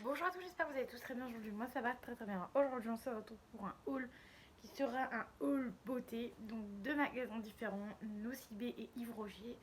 Bonjour à tous, j'espère que vous allez tous très bien aujourd'hui. Moi ça va très bien. Aujourd'hui on se retrouve pour un haul qui sera un haul beauté, donc deux magasins différents, Nocibé et Yves Rocher.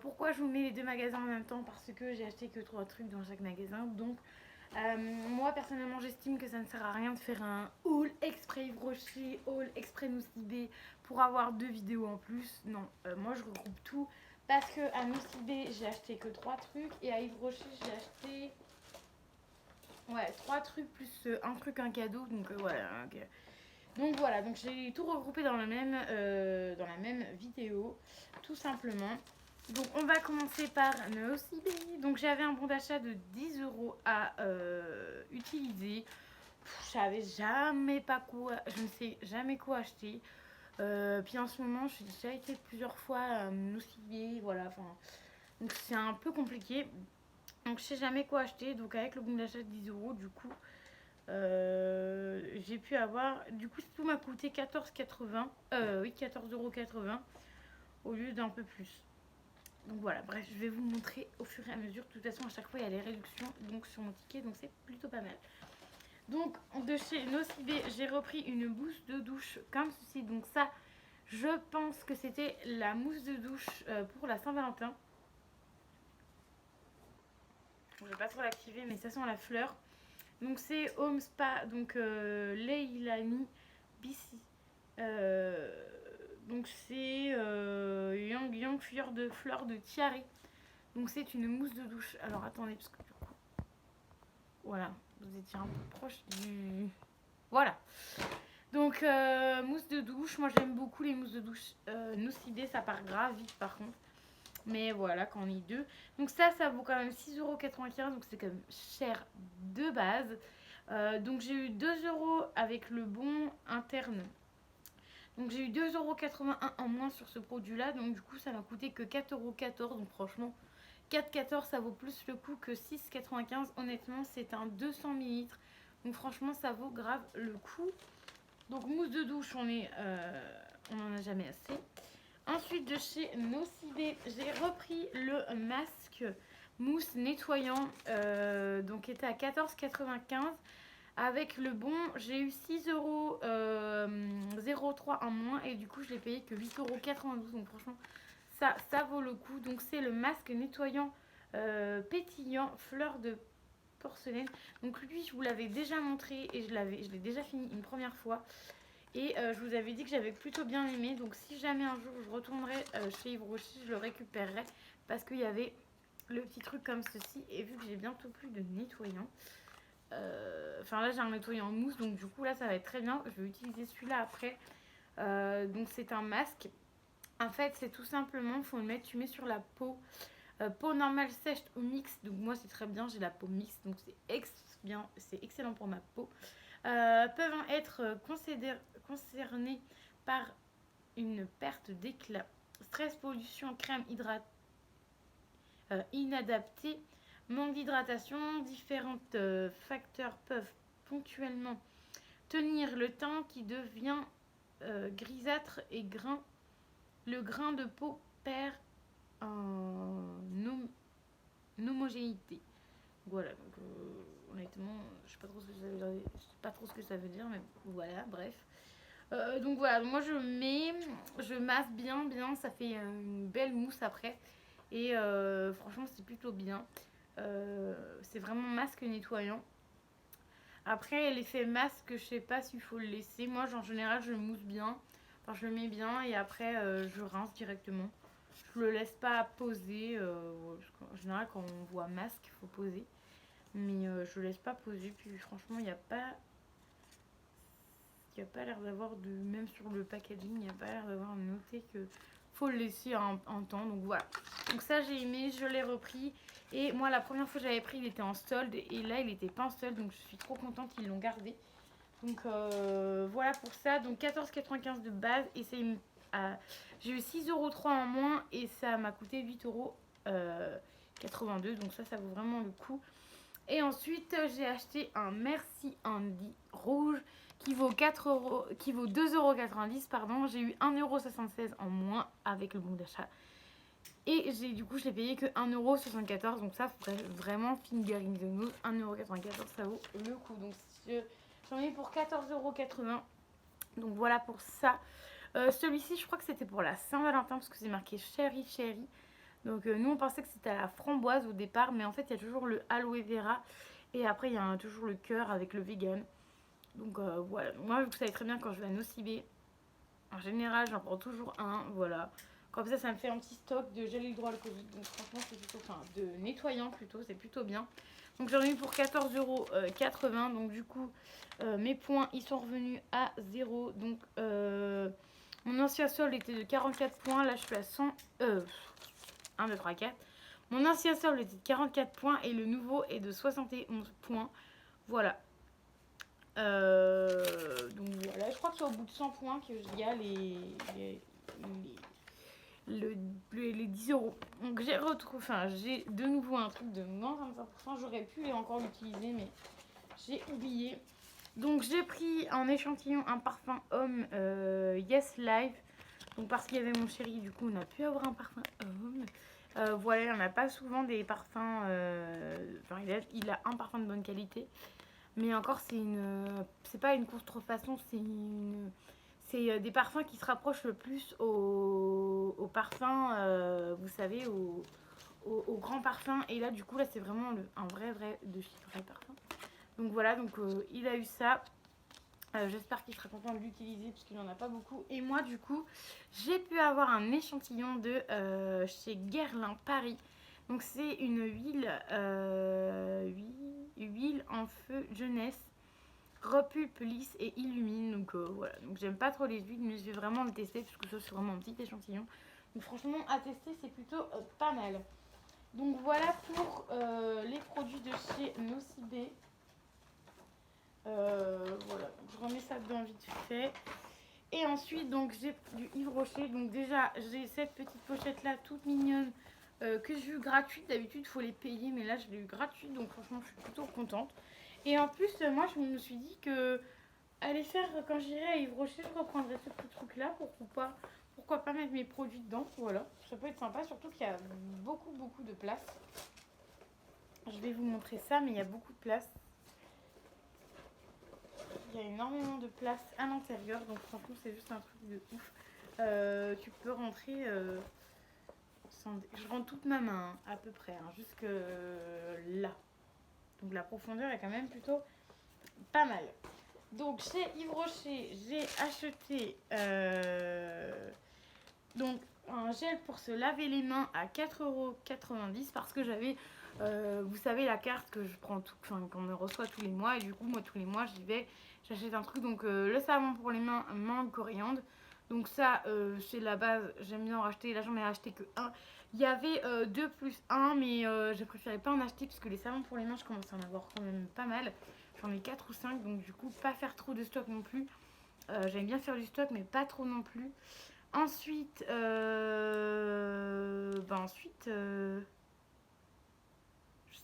Pourquoi je vous mets les deux magasins en même temps? Parce que j'ai acheté que trois trucs dans chaque magasin. Donc moi personnellement j'estime que ça ne sert à rien de faire un haul exprès Yves Rocher, haul exprès Nocibé pour avoir deux vidéos en plus. Non, moi je regroupe tout. Parce que à Nocibé j'ai acheté que trois trucs et à Yves Rocher j'ai acheté trois trucs plus un truc, un cadeau. Donc voilà. Okay. Donc voilà, donc j'ai tout regroupé dans dans la même vidéo, tout simplement. Donc on va commencer par Nocibé. Donc j'avais un bon d'achat de 10 euros à utiliser. Je savais jamais pas quoi, je ne sais jamais quoi acheter. Puis en ce moment, j'ai déjà été plusieurs fois à Nocibé, voilà. Enfin, donc c'est un peu compliqué. Donc je sais jamais quoi acheter. Donc avec le bon d'achat de 10 euros, du coup, j'ai pu avoir. Du coup, tout m'a coûté 14,80. Oui, 14,80 € au lieu d'un peu plus. Donc voilà, bref, je vais vous montrer au fur et à mesure. De toute façon, à chaque fois, il y a les réductions donc sur mon ticket, donc c'est plutôt pas mal. Donc, de chez Nocibé, j'ai repris une mousse de douche comme ceci. Donc ça, je pense que c'était la mousse de douche pour la Saint-Valentin. Je vais pas trop l'activer, mais ça sent la fleur. Donc c'est Home Spa, donc Leilani Bissi. Donc c'est Yang Yang fleur de tiare. Donc c'est une mousse de douche. Alors attendez, parce que du coup, voilà, vous étiez un peu proche du... Voilà. Donc mousse de douche, moi j'aime beaucoup les mousses de douche. Nocibé, ça part grave vite par contre. Mais voilà, quand on est deux. Donc ça vaut quand même 6,95 €. Donc c'est quand même cher de base. Donc j'ai eu 2 euros avec le bon interne. Donc j'ai eu 2,81 € en moins sur ce produit-là. Donc du coup, ça m'a coûté que 4,14 €. Donc franchement, 4,14 € ça vaut plus le coup que 6,95 €. Honnêtement, c'est un 200 ml. Donc franchement, ça vaut grave le coup. Donc mousse de douche, on en a jamais assez. Ensuite, de chez Nocibé, j'ai repris le masque mousse nettoyant, donc qui était à 14,95 €. Avec le bon, j'ai eu 6,03 € en moins et du coup, je l'ai payé que 8,92 €. Donc franchement, ça vaut le coup. Donc c'est le masque nettoyant pétillant fleur de porcelaine. Donc lui, je vous l'avais déjà montré et je l'ai déjà fini une première fois. Et je vous avais dit que j'avais plutôt bien aimé. Donc si jamais un jour je retournerai chez Yves Rocher, je le récupérerai. Parce qu'il y avait le petit truc comme ceci. Et vu que j'ai bientôt plus de nettoyant. Enfin là j'ai un nettoyant en mousse. Donc du coup là ça va être très bien. Je vais utiliser celui-là après. Donc c'est un masque. En fait c'est tout simplement, faut le mettre, tu mets sur la peau. Peau normale, sèche ou mixte. Donc moi c'est très bien, j'ai la peau mixte. Donc c'est excellent pour ma peau. Peuvent être concernés par une perte d'éclat, stress, pollution, crème inadaptée, manque d'hydratation. Différents facteurs peuvent ponctuellement tenir le teint qui devient grisâtre et le grain de peau perd en homogénéité. Voilà, donc honnêtement, je sais pas trop ce que ça veut dire, je sais pas trop ce que ça veut dire, mais voilà, bref. Donc voilà, moi je masse bien, ça fait une belle mousse après. Et franchement, c'est plutôt bien. C'est vraiment masque nettoyant. Après, l'effet masque, je sais pas s'il faut le laisser. Moi, en général, je le mousse bien. Enfin, je le mets bien et après, je rince directement. Je le laisse pas poser. En général, quand on voit masque, il faut poser. Mais je le laisse pas poser. Puis franchement, il n'y a pas l'air d'avoir de... Même sur le packaging, il n'y a pas l'air d'avoir noté que faut le laisser un temps. Donc voilà. Donc ça, j'ai aimé, je l'ai repris. Et moi, la première fois que j'avais pris, il était en solde. Et là, il n'était pas en solde. Donc je suis trop contente qu'ils l'ont gardé. Donc voilà pour ça. Donc 14,95 € de base. Et c'est j'ai eu 6,03 € en moins. Et ça m'a coûté 8,82 €. Donc ça vaut vraiment le coup. Et ensuite, j'ai acheté un Merci Andy rouge qui vaut 2,90 €, pardon. J'ai eu 1,76 € en moins avec le bon d'achat. Et du coup, je l'ai payé que 1,74 €. Donc ça, vraiment, Fingering the Nose, 1,94 €, ça vaut le coup. Donc j'en ai pour 14,80 €. Donc voilà pour ça. Celui-ci, je crois que c'était pour la Saint-Valentin parce que c'est marqué Cherry Cherry. Donc nous, on pensait que c'était à la framboise au départ, mais en fait, il y a toujours le aloe vera. Et après, il y a toujours le cœur avec le vegan. Donc voilà. Moi, vous savez très bien, quand je vais à Nocibé, en général, j'en prends toujours un. Voilà. Comme ça me fait un petit stock de gel hydroalcoolique. Donc franchement, c'est plutôt... Enfin, de nettoyant plutôt, c'est plutôt bien. Donc j'en ai eu pour 14,80 €. Donc du coup, mes points, ils sont revenus à 0. Donc mon ancien solde était de 44 points. Là, je suis à 100... 1, 2, 3, 4. Mon ancien solde était de 44 points et le nouveau est de 71 points. Voilà. Donc voilà, je crois que c'est au bout de 100 points qu'il y a les 10 euros. Donc j'ai de nouveau un truc de moins 25%. J'aurais pu encore l'utiliser, mais j'ai oublié. Donc j'ai pris en échantillon un parfum homme Yes Live. Donc parce qu'il y avait mon chéri, du coup on a pu avoir un parfum homme. Voilà, il n'y en a pas souvent des parfums. Enfin, il a un parfum de bonne qualité. Mais encore, c'est pas une contrefaçon, c'est des parfums qui se rapprochent le plus au parfum, vous savez, au grand parfum. Et là, du coup, là, c'est vraiment un vrai de chez vrai parfum. Donc voilà, donc il a eu ça. J'espère qu'il sera content de l'utiliser puisqu'il n'en a pas beaucoup. Et moi, du coup, j'ai pu avoir un échantillon de chez Guerlain Paris. Donc c'est une huile en feu jeunesse, repulpe, lisse et illumine. Donc voilà, donc j'aime pas trop les huiles, mais je vais vraiment le tester puisque ça c'est vraiment un petit échantillon. Donc franchement, à tester, c'est plutôt pas mal. Donc voilà pour les produits de chez Nocibé. Voilà, donc je remets ça dedans vite fait. Et ensuite, donc j'ai du Yves Rocher. Donc déjà, j'ai cette petite pochette là, toute mignonne, que j'ai eu gratuite. D'habitude, il faut les payer, mais là, je l'ai eu gratuite. Donc franchement, je suis plutôt contente. Et en plus, moi, je me suis dit que aller faire, quand j'irai à Yves Rocher, je reprendrai ce petit truc là. Pourquoi pas mettre mes produits dedans. Voilà, ça peut être sympa, surtout qu'il y a beaucoup de place. Je vais vous montrer ça, mais il y a beaucoup de place. Il y a énormément de place à l'intérieur, donc franchement c'est juste un truc de ouf. Tu peux rentrer, je rentre toute ma main à peu près, jusque là. Donc la profondeur est quand même plutôt pas mal. Donc chez Yves Rocher, j'ai acheté donc un gel pour se laver les mains à 4,90 € parce que j'avais, vous savez, la carte que je prends qu'on me reçoit tous les mois. Et du coup, moi, tous les mois, j'y vais, j'achète un truc. Donc, le savon pour les mains, menthe, coriandre. Donc, ça, c'est la base. J'aime bien en racheter. Là, j'en ai acheté que un. Il y avait 2 plus 1, mais je préférais pas en acheter parce que les savons pour les mains, je commence à en avoir quand même pas mal. J'en ai 4 ou 5, donc du coup, pas faire trop de stock non plus. J'aime bien faire du stock, mais pas trop non plus. Ensuite, je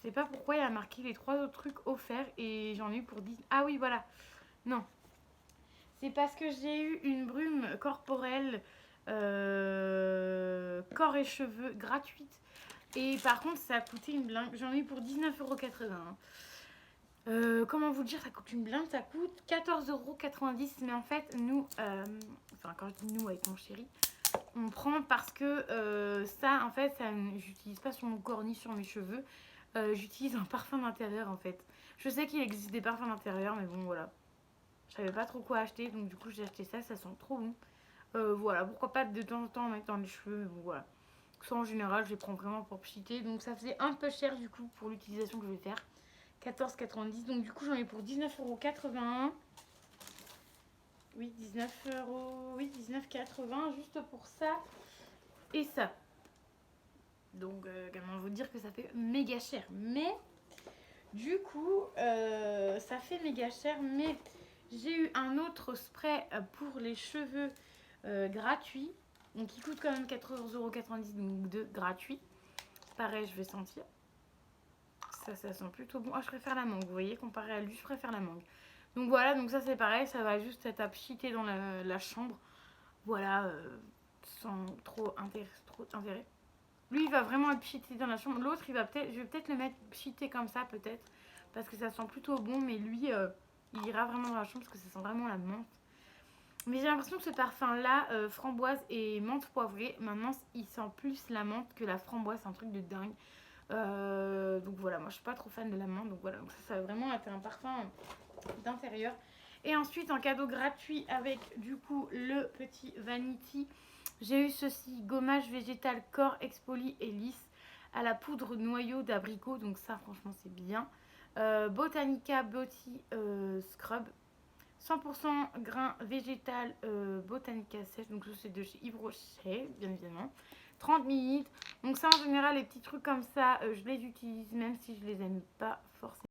sais pas pourquoi il y a marqué les 3 autres trucs offerts et j'en ai eu pour 10. Ah oui, voilà. Non. C'est parce que j'ai eu une brume corporelle, corps et cheveux gratuite. Et par contre, ça a coûté une blinde. J'en ai eu pour 19,80 €. Comment vous dire, ça coûte une blinde, ça coûte 14,90 €. Mais en fait, nous, enfin, quand je dis nous avec mon chéri, on prend parce que ça, en fait, j'utilise pas sur mon corps ni sur mes cheveux. J'utilise un parfum d'intérieur, en fait. Je sais qu'il existe des parfums d'intérieur, mais bon, voilà. Je savais pas trop quoi acheter, donc du coup, j'ai acheté ça. Ça sent trop bon. Voilà, pourquoi pas de temps en temps en mettre dans les cheveux, mais bon, voilà. Ça, en général, je les prends vraiment pour pchiter. Donc, ça faisait un peu cher, du coup, pour l'utilisation que je vais faire. 14,90 €. Donc, du coup, j'en ai pour 19,81 €. Oui, 19 €. Oui, 19,80 € juste pour ça et ça. Donc, comment vous dire que ça fait méga cher. Mais, du coup, ça fait méga cher. Mais j'ai eu un autre spray pour les cheveux gratuit. Donc, qui coûte quand même 14,90 €. Donc, de gratuit. Pareil, je vais sentir. Ça sent plutôt bon. Ah, je préfère la mangue. Vous voyez, comparé à lui, je préfère la mangue. Donc, voilà. Donc, ça, c'est pareil. Ça va juste être à pchiter dans la chambre. Voilà. Sans trop intérêt. Lui, il va vraiment être cheaté dans la chambre. L'autre, je vais peut-être le mettre cheaté comme ça, peut-être. Parce que ça sent plutôt bon. Mais lui, il ira vraiment dans la chambre parce que ça sent vraiment la menthe. Mais j'ai l'impression que ce parfum-là, framboise et menthe poivrée, maintenant, il sent plus la menthe que la framboise. C'est un truc de dingue. Donc voilà, moi, je suis pas trop fan de la menthe. Donc voilà, donc ça va vraiment être un parfum d'intérieur. Et ensuite, en cadeau gratuit avec, du coup, le petit Vanity. J'ai eu ceci, gommage végétal corps expoli et lisse à la poudre noyau d'abricot. Donc ça, franchement, c'est bien. Botanica Beauty Scrub. 100% grain végétal Botanica sèche. Donc ça, c'est de chez Yves Rocher, bien évidemment. 30 ml. Donc ça, en général, les petits trucs comme ça, je les utilise même si je les aime pas forcément.